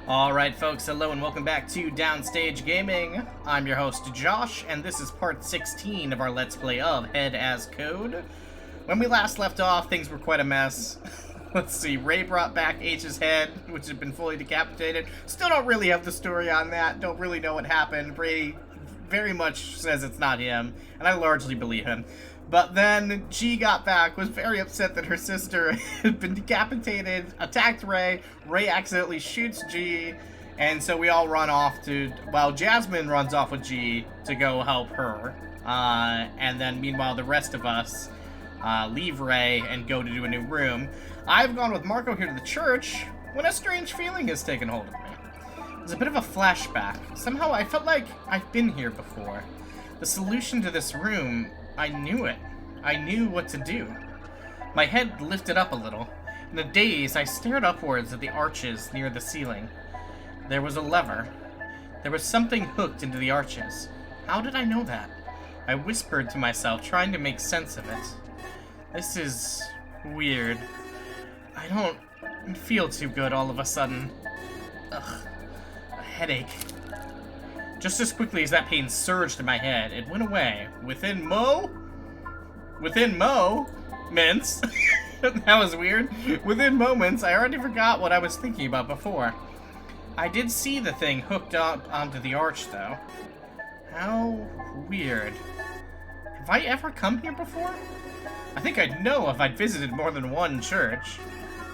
Alright folks, hello and welcome back to Downstage Gaming. I'm your host Josh, and this is part 16 of our Let's Play of Head as Code. When we last left off, things were quite a mess. Let's see, Ray brought back H's head, which had been fully decapitated. Still don't really have the story on that, don't really know what happened. Ray very much says it's not him, and I largely believe him. But then G got back, was very upset that her sister had been decapitated, attacked Ray, Ray accidentally shoots G, and so we all run off to, well, Jasmine runs off with G to go help her. And then meanwhile the rest of us leave Ray and go to do a new room. I've gone with Marco here to the church when a strange feeling has taken hold of me. It's a bit of a flashback. Somehow I felt like I've been here before. The solution to this room, I knew it. I knew what to do. My head lifted up a little. In a daze, I stared upwards at the arches near the ceiling. There was a lever. There was something hooked into the arches. How did I know that? I whispered to myself, trying to make sense of it. This is weird. I don't feel too good all of a sudden. Ugh. A headache. Just as quickly as that pain surged in my head, it went away. Within moments. That was weird. Within moments, I already forgot what I was thinking about before. I did see the thing hooked up onto the arch, though. How weird. Have I ever come here before? I think I'd know if I'd visited more than one church.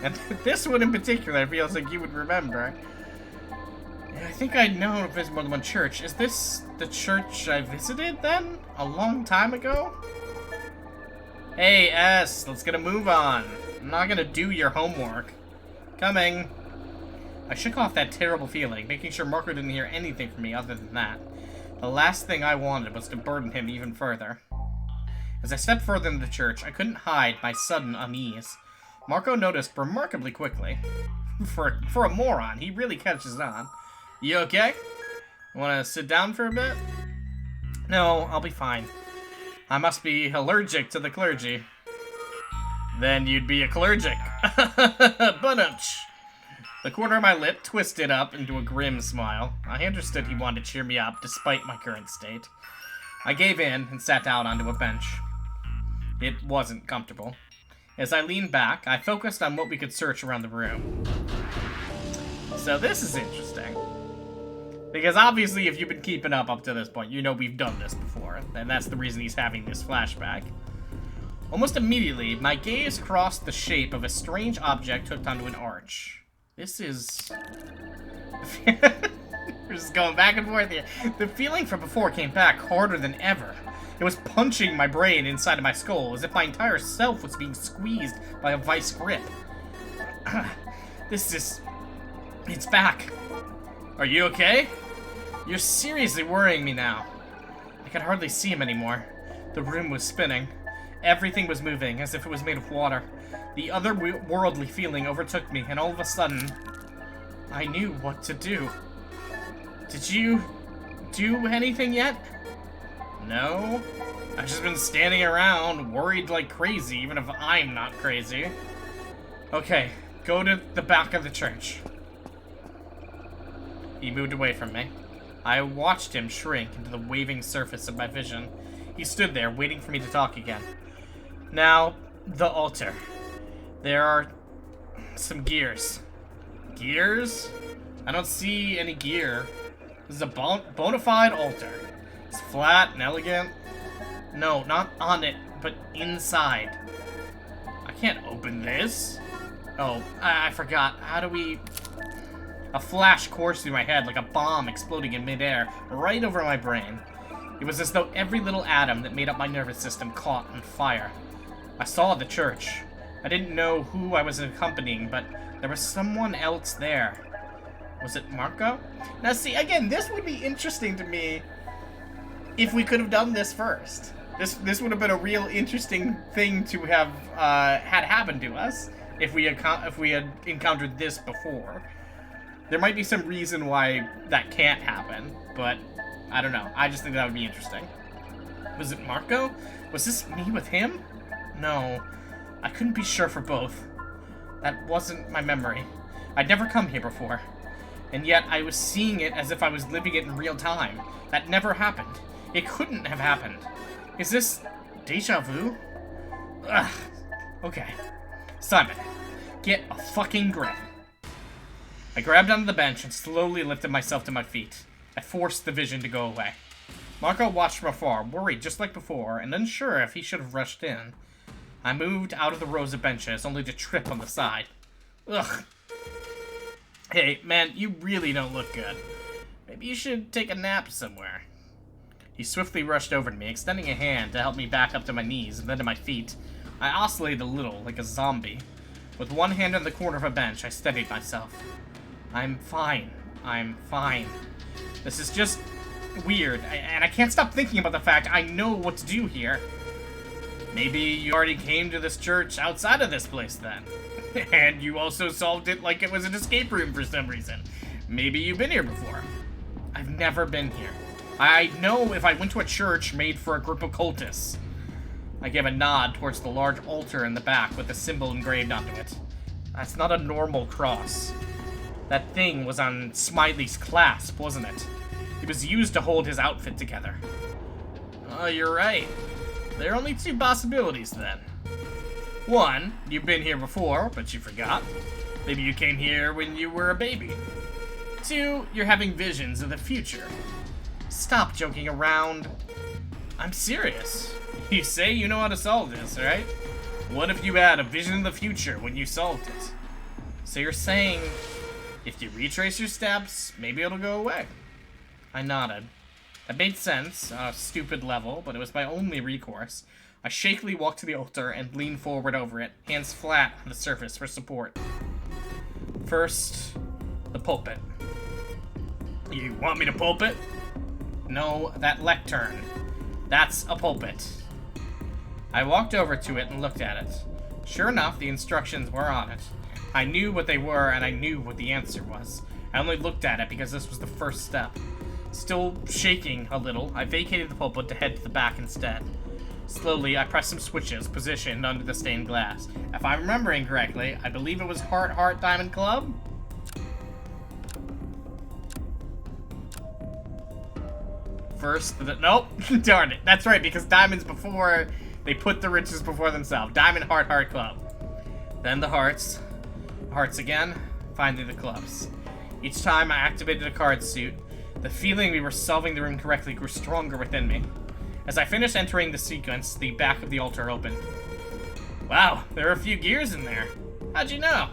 And this one in particular feels like you would remember. I think I know if there's more than one church. Is this the church I visited, then? A long time ago? Hey, S, let's get a move on. I'm not gonna do your homework. Coming. I shook off that terrible feeling, making sure Marco didn't hear anything from me other than that. The last thing I wanted was to burden him even further. As I stepped further into the church, I couldn't hide my sudden unease. Marco noticed remarkably quickly. For a moron, he really catches on. You okay? Want to sit down for a bit? No, I'll be fine. I must be allergic to the clergy. Then you'd be a clergic. Bunch. The corner of my lip twisted up into a grim smile. I understood he wanted to cheer me up despite my current state. I gave in and sat down onto a bench. It wasn't comfortable. As I leaned back, I focused on what we could search around the room. So this is interesting. Because obviously, if you've been keeping up to this point, you know we've done this before, and that's the reason he's having this flashback. Almost immediately, my gaze crossed the shape of a strange object hooked onto an arch. This is... We're just going back and forth here. The feeling from before came back harder than ever. It was punching my brain inside of my skull, as if my entire self was being squeezed by a vice grip. It's back. Are you okay? You're seriously worrying me now. I could hardly see him anymore. The room was spinning. Everything was moving, as if it was made of water. The otherworldly feeling overtook me, and all of a sudden, I knew what to do. Did you do anything yet? No. I've just been standing around, worried like crazy, even if I'm not crazy. Okay, go to the back of the church. He moved away from me. I watched him shrink into the waving surface of my vision. He stood there, waiting for me to talk again. Now, the altar. There are some gears. Gears? I don't see any gear. This is a bona fide altar. It's flat and elegant. No, not on it, but inside. I can't open this. Oh, I forgot. How do we... A flash coursed through my head like a bomb exploding in midair, right over my brain. It was as though every little atom that made up my nervous system caught on fire. I saw the church. I didn't know who I was accompanying, but there was someone else there. Was it Marco? Now see, again, this would be interesting to me if we could have done this first. This would have been a real interesting thing to have had happen to us if we had encountered this before. There might be some reason why that can't happen, but I don't know. I just think that would be interesting. Was it Marco? Was this me with him? No, I couldn't be sure for both. That wasn't my memory. I'd never come here before. And yet I was seeing it as if I was living it in real time. That never happened. It couldn't have happened. Is this deja vu? Ugh. Okay. Simon, get a fucking grip. I grabbed onto the bench and slowly lifted myself to my feet. I forced the vision to go away. Marco watched from afar, worried just like before, and unsure if he should have rushed in. I moved out of the rows of benches, only to trip on the side. Ugh. Hey, man, you really don't look good. Maybe you should take a nap somewhere. He swiftly rushed over to me, extending a hand to help me back up to my knees and then to my feet. I oscillated a little, like a zombie. With one hand on the corner of a bench, I steadied myself. I'm fine. I'm fine. This is just weird, and I can't stop thinking about the fact I know what to do here. Maybe you already came to this church outside of this place then. And you also solved it like it was an escape room for some reason. Maybe you've been here before. I've never been here. I know if I went to a church made for a group of cultists. I gave a nod towards the large altar in the back with a symbol engraved onto it. That's not a normal cross. That thing was on Smiley's clasp, wasn't it? It was used to hold his outfit together. Oh, you're right. There are only two possibilities then. One, you've been here before, but you forgot. Maybe you came here when you were a baby. Two, you're having visions of the future. Stop joking around. I'm serious. You say you know how to solve this, right? What if you had a vision of the future when you solved it? So you're saying, if you retrace your steps, maybe it'll go away. I nodded. That made sense, on a stupid level, but it was my only recourse. I shakily walked to the altar and leaned forward over it, hands flat on the surface for support. First, the pulpit. You want me to pulpit? No, that lectern. That's a pulpit. I walked over to it and looked at it. Sure enough, the instructions were on it. I knew what they were, and I knew what the answer was. I only looked at it because this was the first step. Still shaking a little, I vacated the pulpit to head to the back instead. Slowly, I pressed some switches positioned under the stained glass. If I'm remembering correctly, I believe it was Heart Heart Diamond Club? First, nope, darn it. That's right, because diamonds before, they put the riches before themselves. Diamond Heart Heart Club. Then the hearts. Hearts again. Finally the clubs. Each time I activated a card suit, the feeling we were solving the room correctly grew stronger within me. As I finished entering the sequence, the back of the altar opened. Wow, there are a few gears in there. How'd you know?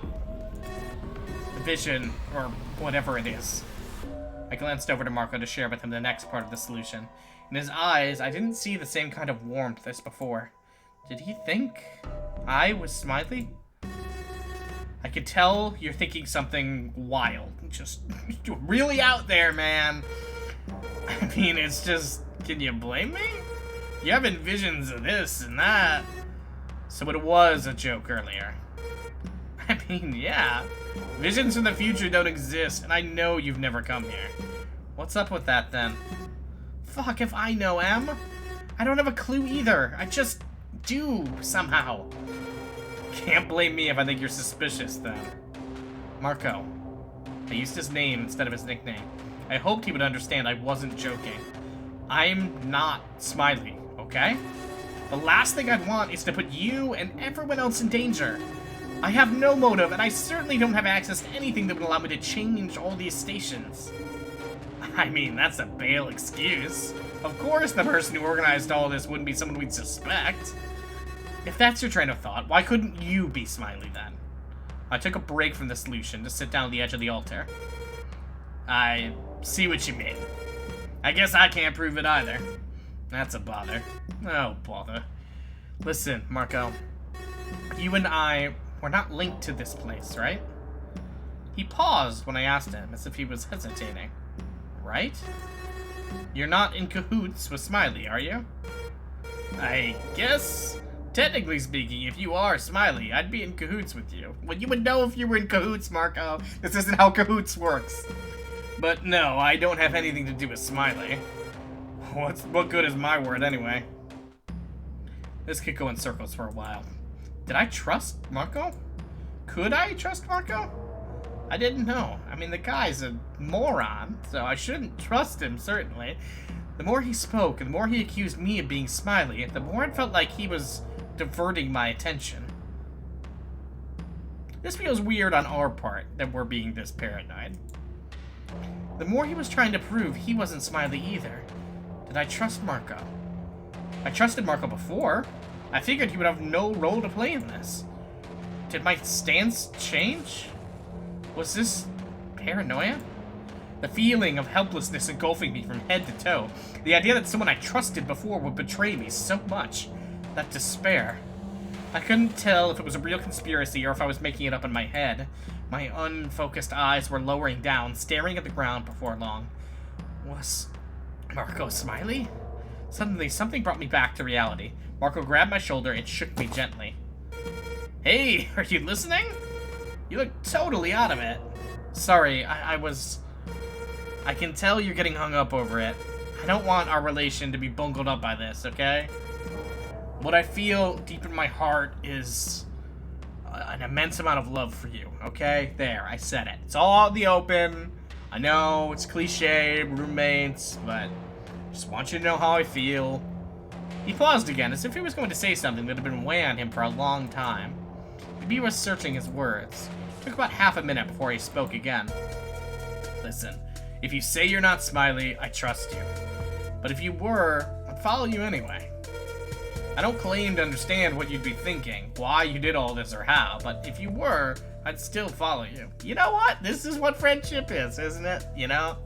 The vision, or whatever it is. I glanced over to Marco to share with him the next part of the solution. In his eyes, I didn't see the same kind of warmth as before. Did he think I was Smiley? I could tell you're thinking something wild. Just really out there, man. I mean, it's just, can you blame me? You're having visions of this and that. So it was a joke earlier. I mean, yeah. Visions from the future don't exist, and I know you've never come here. What's up with that, then? Fuck if I know, Em. I don't have a clue either. I just do, somehow. Can't blame me if I think you're suspicious, then. Marco. I used his name instead of his nickname. I hoped he would understand I wasn't joking. I'm not Smiley, okay? The last thing I'd want is to put you and everyone else in danger. I have no motive, and I certainly don't have access to anything that would allow me to change all these stations. I mean, that's a bail excuse. Of course the person who organized all this wouldn't be someone we'd suspect. If that's your train of thought, why couldn't you be Smiley then? I took a break from the solution to sit down at the edge of the altar. I see what you mean. I guess I can't prove it either. That's a bother. Oh, bother. Listen, Marco. You and I were not linked to this place, right? He paused when I asked him, as if he was hesitating. Right? You're not in cahoots with Smiley, are you? I guess, technically speaking, if you are Smiley, I'd be in cahoots with you. Well, you would know if you were in cahoots, Marco. This isn't how cahoots works. But no, I don't have anything to do with Smiley. What good is my word, anyway? This could go in circles for a while. Did I trust Marco? Could I trust Marco? I didn't know. I mean, the guy's a moron, so I shouldn't trust him, certainly. The more he spoke, and the more he accused me of being Smiley, the more it felt like he was diverting my attention. This feels weird on our part, that we're being this paranoid. The more he was trying to prove he wasn't Smiley either. Did I trust Marco? I trusted Marco before. I figured he would have no role to play in this. Did my stance change? Was this paranoia? The feeling of helplessness engulfing me from head to toe. The idea that someone I trusted before would betray me so much. That despair. I couldn't tell if it was a real conspiracy or if I was making it up in my head. My unfocused eyes were lowering down, staring at the ground before long. Was Marco Smiley? Suddenly, something brought me back to reality. Marco grabbed my shoulder and shook me gently. Hey, are you listening? You look totally out of it. Sorry, I can tell you're getting hung up over it. I don't want our relation to be bungled up by this, okay? What I feel deep in my heart is an immense amount of love for you, okay? There, I said it. It's all out in the open. I know, it's cliche, roommates, but I just want you to know how I feel. He paused again, as if he was going to say something that had been weighing on him for a long time. Maybe he was searching his words. It took about half a minute before he spoke again. Listen, if you say you're not Smiley, I trust you. But if you were, I'd follow you anyway. I don't claim to understand what you'd be thinking, why you did all this or how, but if you were, I'd still follow you. You know what? This is what friendship is, isn't it? You know?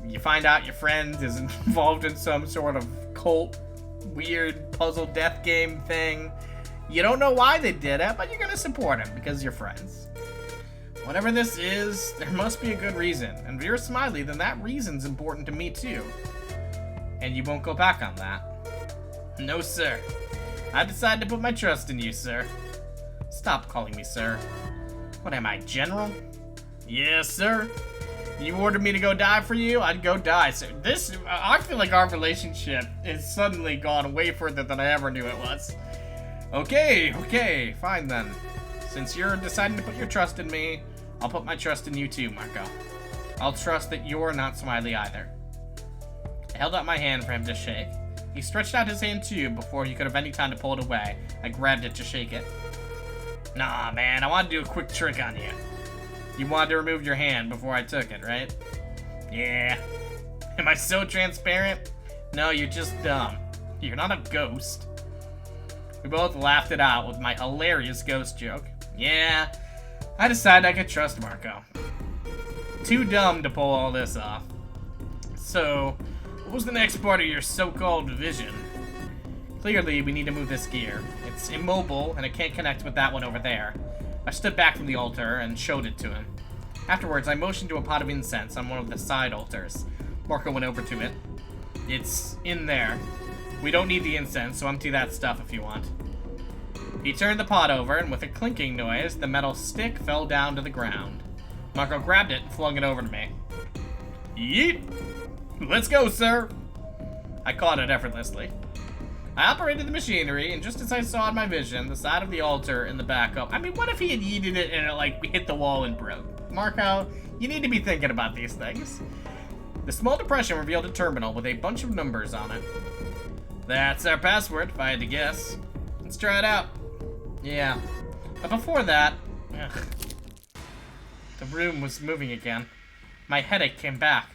You find out your friend is involved in some sort of cult, weird puzzle death game thing. You don't know why they did it, but you're gonna support him because you're friends. Whatever this is, there must be a good reason. And if you're Smiley, then that reason's important to me too. And you won't go back on that. No, sir. I decided to put my trust in you, sir. Stop calling me sir. What am I, General? Yes, sir. You ordered me to go die for you, I'd go die, sir. I feel like our relationship has suddenly gone way further than I ever knew it was. Okay, fine then. Since you're deciding to put your trust in me, I'll put my trust in you too, Marco. I'll trust that you're not Smiley either. I held out my hand for him to shake. He stretched out his hand too before he could have any time to pull it away. I grabbed it to shake it. Nah, man, I wanted to do a quick trick on you. You wanted to remove your hand before I took it, right? Yeah. Am I so transparent? No, you're just dumb. You're not a ghost. We both laughed it out with my hilarious ghost joke. Yeah, I decided I could trust Marco. Too dumb to pull all this off. So, what was the next part of your so-called vision? Clearly, we need to move this gear. It's immobile, and it can't connect with that one over there. I stood back from the altar and showed it to him. Afterwards, I motioned to a pot of incense on one of the side altars. Marco went over to it. It's in there. We don't need the incense, so empty that stuff if you want. He turned the pot over, and with a clinking noise, the metal stick fell down to the ground. Marco grabbed it and flung it over to me. Yeet! Let's go, sir! I caught it effortlessly. I operated the machinery, and just as I saw in my vision, the side of the altar in the back up. I mean, what if he had yeeted it and it, like, hit the wall and broke? Marco, you need to be thinking about these things. The small depression revealed a terminal with a bunch of numbers on it. That's our password, if I had to guess. Let's try it out. Yeah. But before that... Ugh, the room was moving again. My headache came back.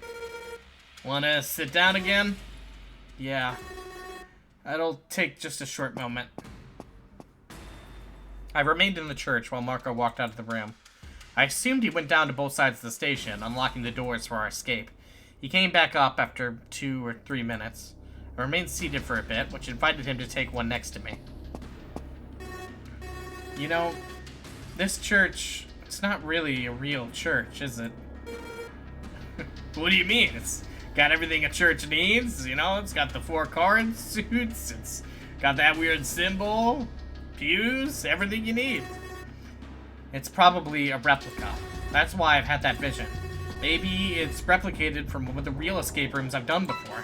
Wanna sit down again? Yeah. That'll take just a short moment. I remained in the church while Marco walked out of the room. I assumed he went down to both sides of the station, unlocking the doors for our escape. He came back up after 2 or 3 minutes. I remained seated for a bit, which invited him to take one next to me. You know, this church, it's not really a real church, is it? What do you mean? It's got everything a church needs, you know? It's got the 4 card suits, it's got that weird symbol, pews, everything you need. It's probably a replica. That's why I've had that vision. Maybe it's replicated from one of the real escape rooms I've done before.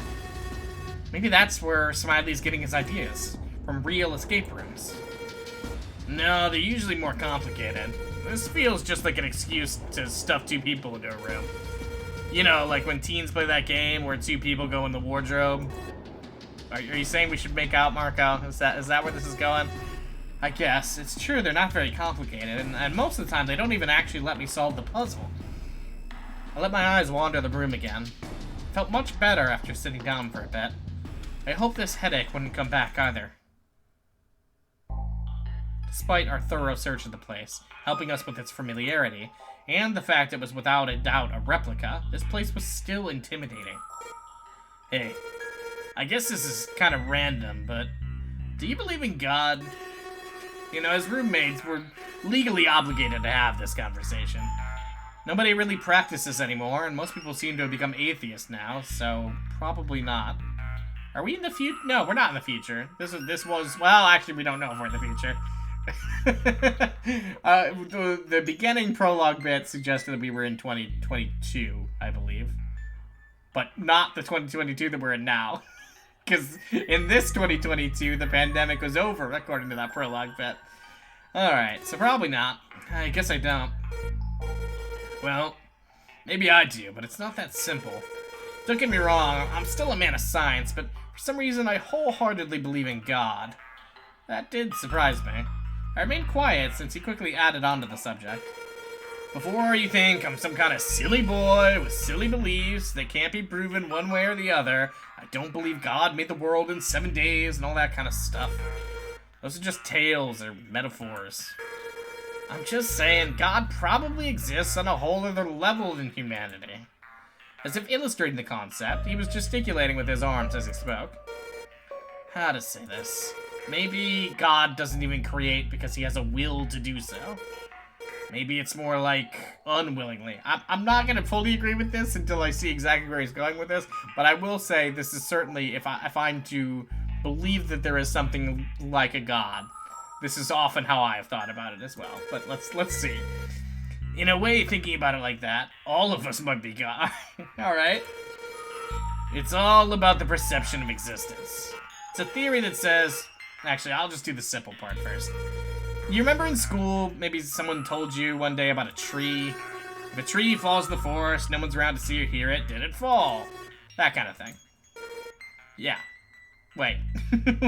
Maybe that's where Smiley's getting his ideas, from real escape rooms. No, they're usually more complicated. This feels just like an excuse to stuff 2 people into a room. You know, like when teens play that game where 2 people go in the wardrobe. Are you saying we should make out, Marco? Is that where this is going? I guess. It's true, they're not very complicated, and most of the time they don't even actually let me solve the puzzle. I let my eyes wander the room again. Felt much better after sitting down for a bit. I hoped this headache wouldn't come back either. Despite our thorough search of the place, helping us with its familiarity, and the fact it was without a doubt a replica, this place was still intimidating. Hey, I guess this is kind of random, but do you believe in God? You know, as roommates, we're legally obligated to have this conversation. Nobody really practices anymore, and most people seem to have become atheists now, so probably not. Are we in the future? No, we're not in the future. This was, well, actually, we don't know if we're in the future. The beginning prologue bit suggested that we were in 2022, I believe. But not the 2022 that we're in now. Because in this 2022, the pandemic was over, according to that prologue bit. Alright, so probably not. I guess I don't. Well, maybe I do, but it's not that simple. Don't get me wrong, I'm still a man of science, but for some reason I wholeheartedly believe in God. That did surprise me. I remained quiet since he quickly added on to the subject. Before you think I'm some kind of silly boy with silly beliefs that can't be proven one way or the other, I don't believe God made the world in 7 days and all that kind of stuff. Those are just tales or metaphors. I'm just saying God probably exists on a whole other level than humanity. As if illustrating the concept, he was gesticulating with his arms as he spoke. How to say this? Maybe God doesn't even create because he has a will to do so. Maybe it's more like unwillingly. I'm not going to fully agree with this until I see exactly where he's going with this, but I will say this is certainly, if I'm to believe that there is something like a God, this is often how I have thought about it as well. But let's see. In a way, thinking about it like that, all of us might be God. Alright? It's all about the perception of existence. It's a theory that says... Actually, I'll just do the simple part first. You remember in school, maybe someone told you one day about a tree? If a tree falls in the forest, no one's around to see or hear it, did it fall? That kind of thing. Yeah. Wait.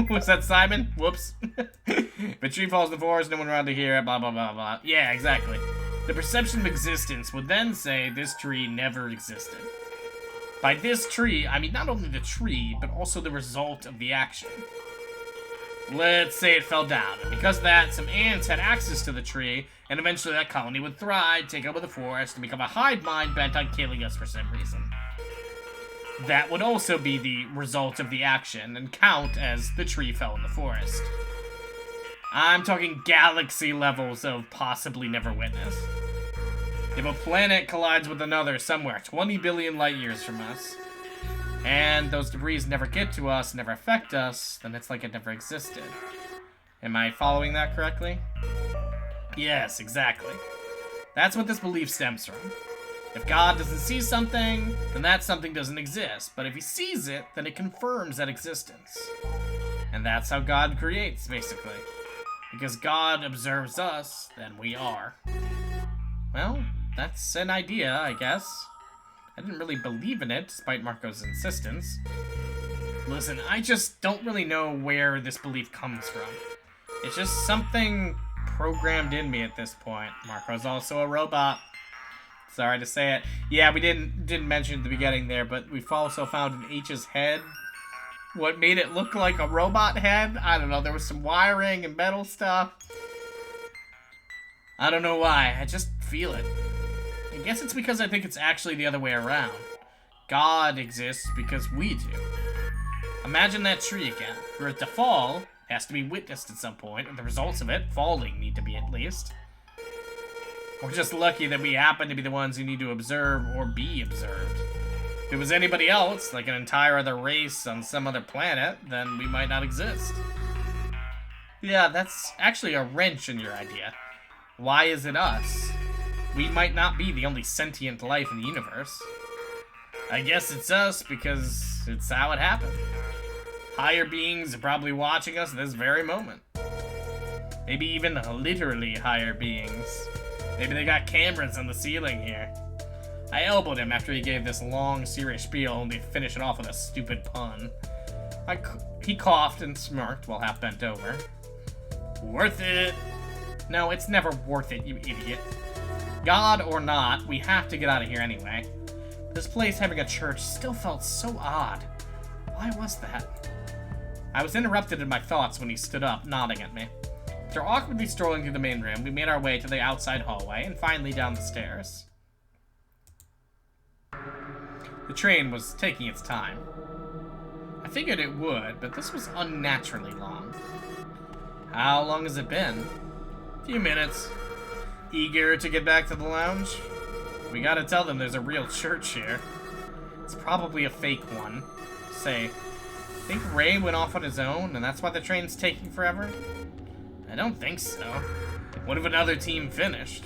Was that Simon? Whoops. If a tree falls in the forest, no one around to hear it, blah, blah, blah, blah. Yeah, exactly. The perception of existence would then say this tree never existed. By this tree, I mean not only the tree, but also the result of the action. Let's say it fell down, and because of that, some ants had access to the tree, and eventually that colony would thrive, take over the forest, and become a hive mind bent on killing us for some reason. That would also be the result of the action, and count as the tree fell in the forest. I'm talking galaxy levels of possibly never witnessed. If a planet collides with another somewhere 20 billion light years from us, and those debris never get to us, never affect us, then it's like it never existed. Am I following that correctly? Yes, exactly. That's what this belief stems from. If God doesn't see something, then that something doesn't exist. But if he sees it, then it confirms that existence. And that's how God creates, basically. Because God observes us, then we are. Well, that's an idea, I guess. I didn't really believe in it, despite Marco's insistence. Listen, I just don't really know where this belief comes from. It's just something programmed in me at this point. Marco's also a robot. Sorry to say it. Yeah, we didn't mention at the beginning there, but we've also found in H's head what made it look like a robot head. I don't know, there was some wiring and metal stuff. I don't know why, I just feel it. I guess it's because I think it's actually the other way around. God exists because we do. Imagine that tree again. For it to fall, it has to be witnessed at some point, and the results of it, falling, need to be at least. We're just lucky that we happen to be the ones who need to observe or be observed. If it was anybody else, like an entire other race on some other planet, then we might not exist. Yeah, that's actually a wrench in your idea. Why is it us? We might not be the only sentient life in the universe. I guess it's us because it's how it happened. Higher beings are probably watching us at this very moment. Maybe even literally higher beings. Maybe they got cameras on the ceiling here. I elbowed him after he gave this long, serious spiel, only to finish it off with a stupid pun. He coughed and smirked while half bent over. Worth it! No, it's never worth it, you idiot. God or not, we have to get out of here anyway. This place having a church still felt so odd. Why was that? I was interrupted in my thoughts when he stood up, nodding at me. After awkwardly strolling through the main room, we made our way to the outside hallway and finally down the stairs. The train was taking its time. I figured it would, but this was unnaturally long. How long has it been? A few minutes. Eager to get back to the lounge? We gotta tell them there's a real church here. It's probably a fake one. Say, think Ray went off on his own and that's why the train's taking forever? I don't think so. What if another team finished?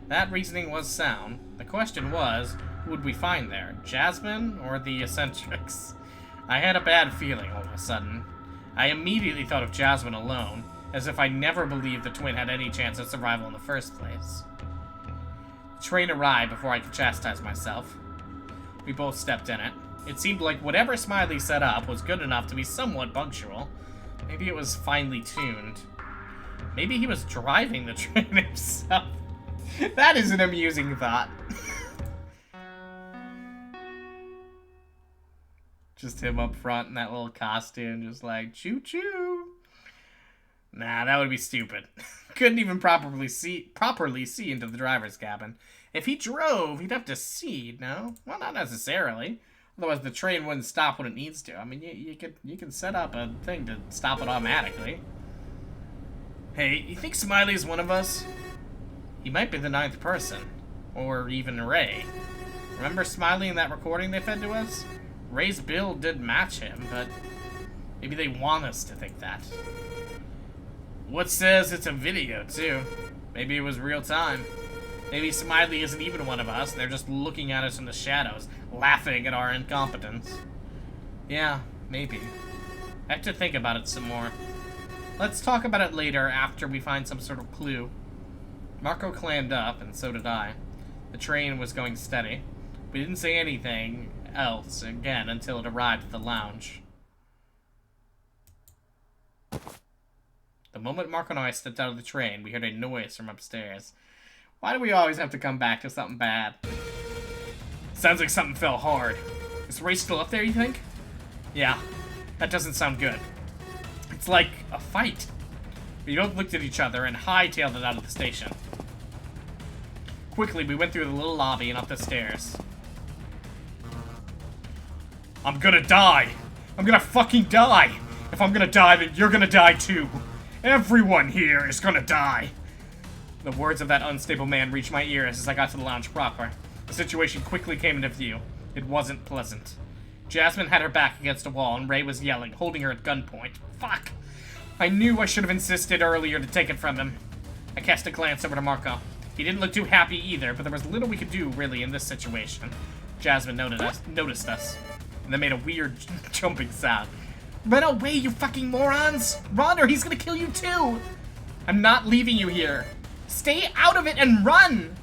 That reasoning was sound. The question was, who would we find there? Jasmine or the Eccentrics? I had a bad feeling all of a sudden. I immediately thought of Jasmine alone, as if I never believed the twin had any chance of survival in the first place. The train arrived before I could chastise myself. We both stepped in it. It seemed like whatever Smiley set up was good enough to be somewhat punctual. Maybe it was finely tuned. Maybe he was driving the train himself. That is an amusing thought. Just him up front in that little costume, just like, choo-choo. Nah, that would be stupid. Couldn't even properly see into the driver's cabin. If he drove, he'd have to see, no? Well, not necessarily. Otherwise, the train wouldn't stop when it needs to. I mean, you can set up a thing to stop it automatically. Hey, you think Smiley's one of us? He might be the 9th person. Or even Ray. Remember Smiley in that recording they fed to us? Ray's build did match him, but maybe they want us to think that. What says it's a video, too? Maybe it was real time. Maybe Smiley isn't even one of us, and they're just looking at us in the shadows, laughing at our incompetence. Yeah, maybe. I have to think about it some more. Let's talk about it later after we find some sort of clue. Marco clammed up, and so did I. The train was going steady. We didn't say anything else again until it arrived at the lounge. The moment Marco and I stepped out of the train, we heard a noise from upstairs. Why do we always have to come back to something bad? Sounds like something fell hard. Is Ray still up there, you think? Yeah, that doesn't sound good. It's like a fight. We both looked at each other and hightailed it out of the station. Quickly, we went through the little lobby and up the stairs. I'm gonna die. I'm gonna fucking die. If I'm gonna die, then you're gonna die too. Everyone here is gonna die. The words of that unstable man reached my ears as I got to the lounge proper. The situation quickly came into view. It wasn't pleasant. Jasmine had her back against a wall and Ray was yelling, holding her at gunpoint. Fuck! I knew I should have insisted earlier to take it from him. I cast a glance over to Marco. He didn't look too happy either, but there was little we could do, really, in this situation. Jasmine noticed us, and then made a weird jumping sound. Run away, you fucking morons! Run or he's gonna kill you too! I'm not leaving you here. Stay out of it and run!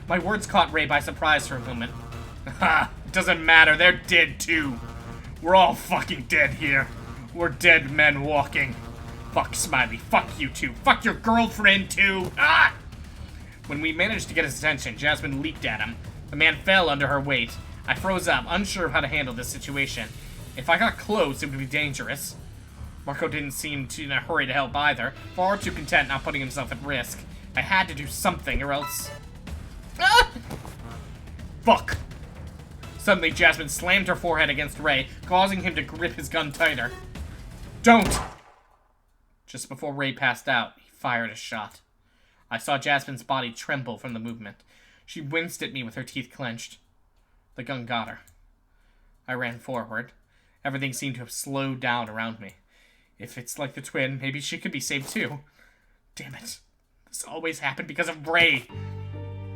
My words caught Ray by surprise for a moment. Ha! It doesn't matter, they're dead too. We're all fucking dead here. We're dead men walking. Fuck Smiley, fuck you too, fuck your girlfriend too! Ah! When we managed to get his attention, Jasmine leaped at him. The man fell under her weight. I froze up, unsure of how to handle this situation. If I got close, it would be dangerous. Marco didn't seem in a hurry to help either, far too content not putting himself at risk. I had to do something or else... Ah! Fuck! Suddenly, Jasmine slammed her forehead against Ray, causing him to grip his gun tighter. Don't! Just before Ray passed out, he fired a shot. I saw Jasmine's body tremble from the movement. She winced at me with her teeth clenched. The gun got her. I ran forward. Everything seemed to have slowed down around me. If it's like the twin, maybe she could be saved too. Damn it. This always happened because of Ray.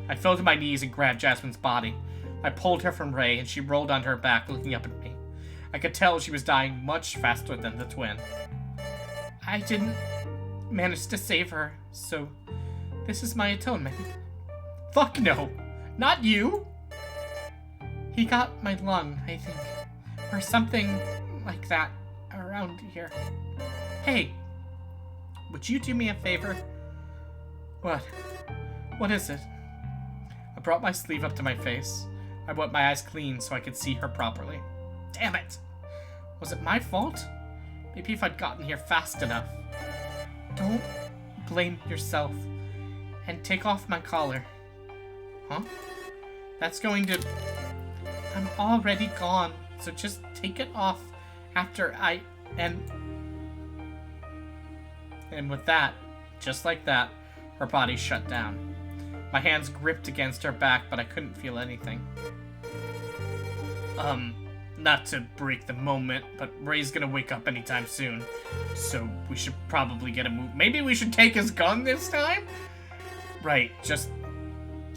I fell to my knees and grabbed Jasmine's body. I pulled her from Ray and she rolled onto her back looking up at me. I could tell she was dying much faster than the twin. I didn't manage to save her, so this is my atonement. Fuck no. Not you. He got my lung, I think. Or something like that around here. Hey, would you do me a favor? What? What is it? I brought my sleeve up to my face. I wiped my eyes clean so I could see her properly. Damn it! Was it my fault? Maybe if I'd gotten here fast enough. Don't blame yourself. And take off my collar. Huh? That's going to... I'm already gone, so just take it off after I... And with that, just like that, her body shut down. My hands gripped against her back, but I couldn't feel anything. Not to break the moment, but Ray's gonna wake up anytime soon. So we should probably get a move. Maybe we should take his gun this time? Right, just...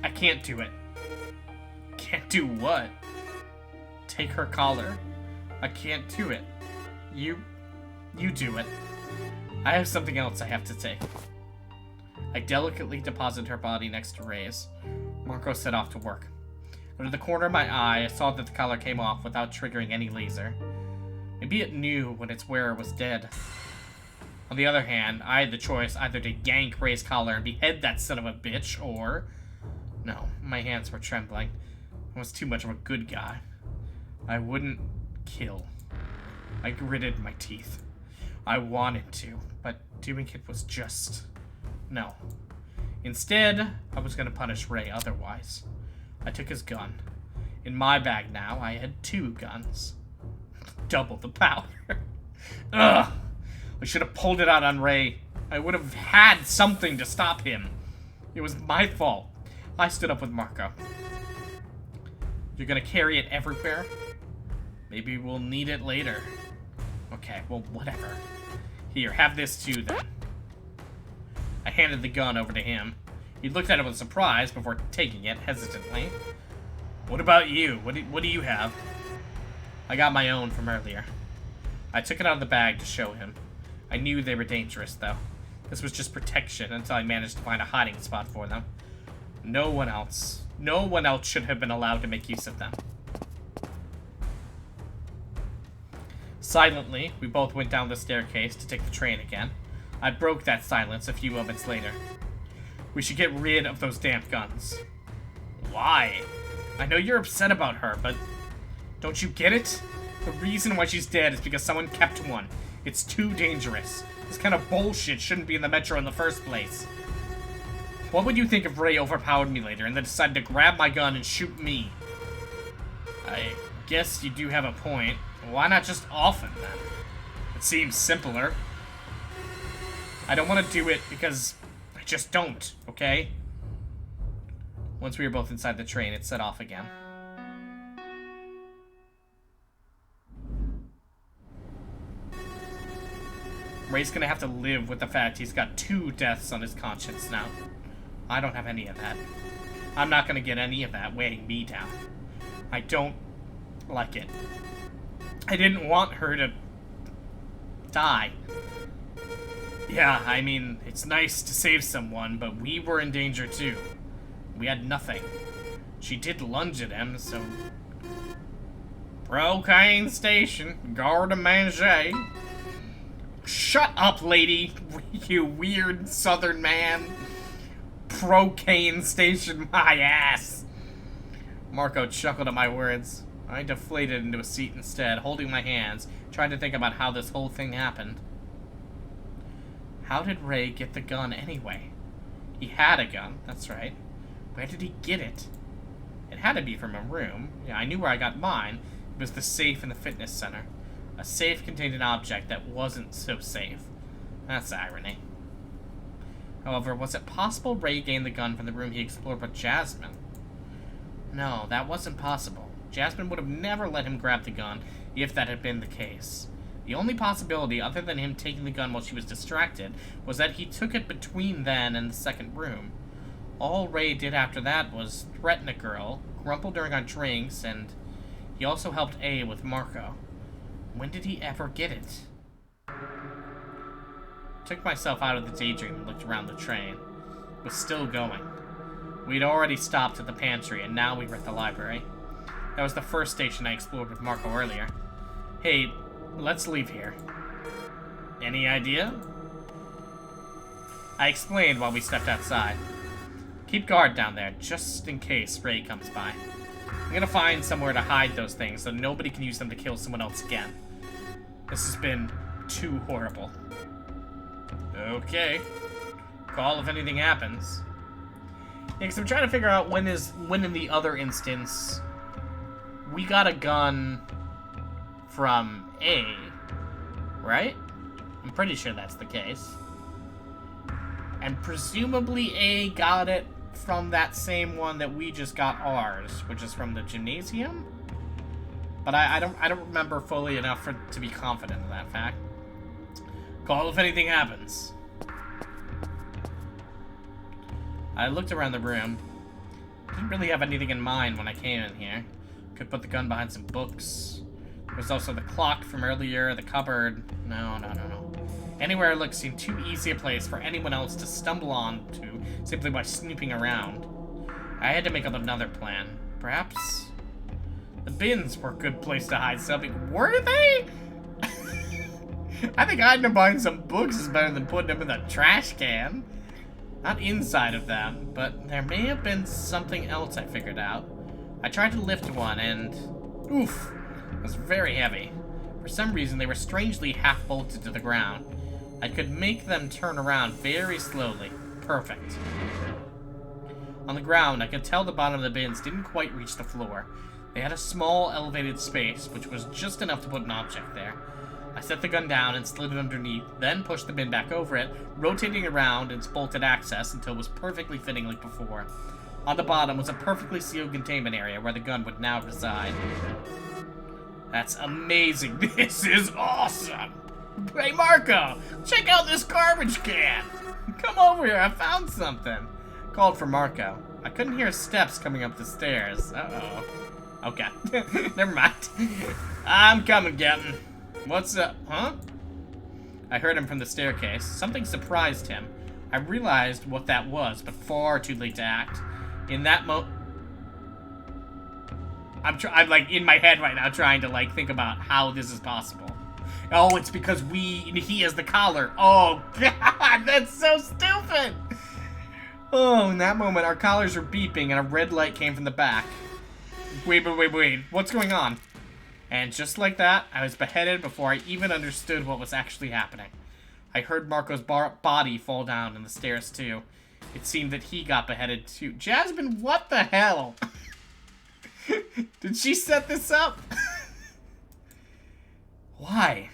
I can't do it. Can't do what? Take her collar. I can't do it. You do it. I have something else I have to take. I delicately deposited her body next to Ray's. Marco set off to work. Out of the corner of my eye, I saw that the collar came off without triggering any laser. Maybe it knew when its wearer was dead. On the other hand, I had the choice either to yank Ray's collar and behead that son of a bitch, or... No, my hands were trembling. I was too much of a good guy. I wouldn't kill. I gritted my teeth. I wanted to, but doing it was just... No. Instead, I was going to punish Ray otherwise. I took his gun. In my bag now, I had 2 guns. Double the power. Ugh! I should have pulled it out on Ray. I would have had something to stop him. It was my fault. I stood up with Marco. You're gonna carry it everywhere? Maybe we'll need it later. Okay, well, whatever. Here, have this too, then. I handed the gun over to him. He looked at it with surprise before taking it hesitantly. What about you? What do you have? I got my own from earlier. I took it out of the bag to show him. I knew they were dangerous, though. This was just protection until I managed to find a hiding spot for them. No one else should have been allowed to make use of them. Silently, we both went down the staircase to take the train again. I broke that silence a few moments later. We should get rid of those damn guns. Why? I know you're upset about her, but don't you get it? The reason why she's dead is because someone kept one. It's too dangerous. This kind of bullshit shouldn't be in the metro in the first place. What would you think if Ray overpowered me later and then decided to grab my gun and shoot me? I guess you do have a point. Why not just off him, then? It seems simpler. I don't want to do it because I just don't, okay? Once we were both inside the train, it set off again. Ray's gonna have to live with the fact he's got 2 deaths on his conscience now. I don't have any of that. I'm not gonna get any of that weighing me down. I don't like it. I didn't want her to die. Yeah, I mean, it's nice to save someone, but we were in danger too. We had nothing. She did lunge at him, so... Brocane Station, Garde Manger. Shut up, lady, you weird southern man. Brocane Station, my ass. Marco chuckled at my words. I deflated into a seat instead, holding my hands, trying to think about how this whole thing happened. How did Ray get the gun anyway? He had a gun, that's right. Where did he get it? It had to be from a room. Yeah, I knew where I got mine. It was the safe in the fitness center. A safe contained an object that wasn't so safe. That's irony. However, was it possible Ray gained the gun from the room he explored with Jasmine? No, that wasn't possible. Jasmine would have never let him grab the gun if that had been the case. The only possibility, other than him taking the gun while she was distracted, was that he took it between then and the second room. All Ray did after that was threaten a girl, grumble during our drinks, and he also helped A with Marco. When did he ever get it? Took myself out of the daydream and looked around the train. It was still going. We'd already stopped at the pantry, and now we were at the library. That was the first station I explored with Marco earlier. Hey, let's leave here. Any idea? I explained while we stepped outside. Keep guard down there, just in case Ray comes by. I'm gonna find somewhere to hide those things so nobody can use them to kill someone else again. This has been too horrible. Okay. Call if anything happens. Yeah, because I'm trying to figure out when in the other instance we got a gun from A, right? I'm pretty sure that's the case. And presumably A got it from that same one that we just got ours, which is from the gymnasium? But I don't remember fully enough to be confident in that fact. Call if anything happens. I looked around the room. Didn't really have anything in mind when I came in here. Could put the gun behind some books. There's also the clock from earlier, the cupboard. No. Anywhere I looked seemed too easy a place for anyone else to stumble on to simply by snooping around. I had to make up another plan. Perhaps the bins were a good place to hide something. Were they? I think hiding them behind some books is better than putting them in the trash can. Not inside of them, but there may have been something else I figured out. I tried to lift one and... oof! It was very heavy. For some reason, they were strangely half-bolted to the ground. I could make them turn around very slowly. Perfect. On the ground, I could tell the bottom of the bins didn't quite reach the floor. They had a small, elevated space, which was just enough to put an object there. I set the gun down and slid it underneath, then pushed the bin back over it, rotating around its bolted access until it was perfectly fitting like before. On the bottom was a perfectly sealed containment area where the gun would now reside. That's amazing. This is awesome. Hey, Marco, check out this garbage can. Come over here, I found something. Called for Marco. I couldn't hear steps coming up the stairs. Uh-oh. Okay, never mind. I'm coming, Captain. What's up, huh? I heard him from the staircase. Something surprised him. I realized what that was, but far too late to act. In that I'm like in my head right now trying to like think about how this is possible. Oh, it's because he has the collar. Oh God, that's so stupid. Oh, in that moment our collars were beeping and a red light came from the back. Wait, what's going on? And just like that, I was beheaded before I even understood what was actually happening. I heard Marco's body fall down in the stairs too. It seemed that he got beheaded too. Jasmine, what the hell? Did she set this up? Why?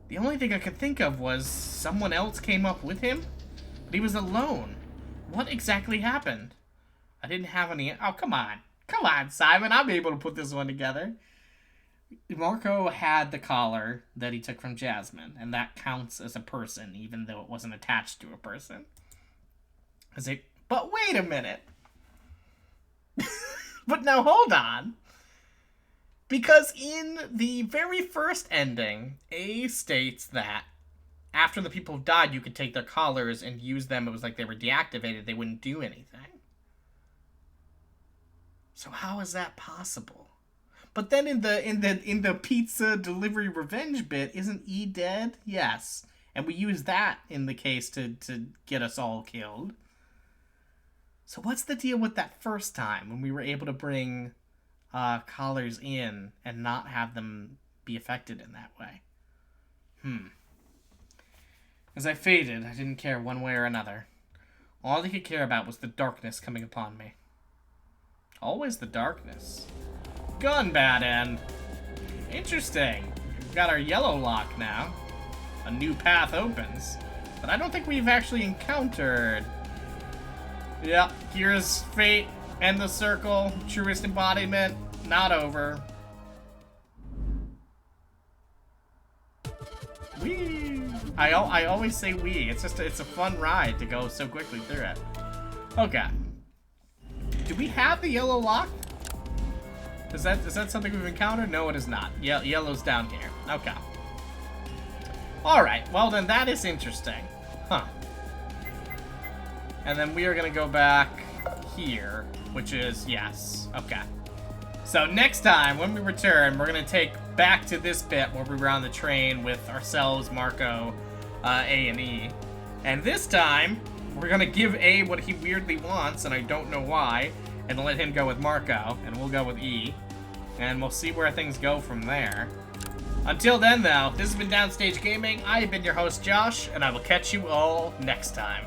The only thing I could think of was someone else came up with him, but he was alone. What exactly happened? I didn't have any... Oh, come on. Come on, Simon. I'm able to put this one together. Marco had the collar that he took from Jasmine, and that counts as a person, even though it wasn't attached to a person. But wait a minute. But now hold on. Because in the very first ending, A states that after the people died, you could take their collars and use them. It was like they were deactivated. They wouldn't do anything. So how is that possible? But then in the pizza delivery revenge bit, isn't E dead? Yes. And we use that in the case to get us all killed. So what's the deal with that first time when we were able to bring collars in and not have them be affected in that way? As I faded, I didn't care one way or another. All I could care about was the darkness coming upon me. Always the darkness. Gun bad end. Interesting. We've got our yellow lock now. A new path opens. But I don't think we've actually encountered... Yeah, here's fate. End the circle. Truest embodiment. Not over. Whee! I always say wee. It's just it's a fun ride to go so quickly through it. Okay. Do we have the yellow lock? Is that something we've encountered? No, it is not. Yellow's down here. Okay. Alright, well then that is interesting. Huh. And then we are gonna go back here, which is yes. Okay. So next time, when we return, we're going to take back to this bit where we were on the train with ourselves, Marco, A, and E. And this time, we're going to give A what he weirdly wants, and I don't know why, and let him go with Marco, and we'll go with E. And we'll see where things go from there. Until then, though, this has been Downstage Gaming. I have been your host, Josh, and I will catch you all next time.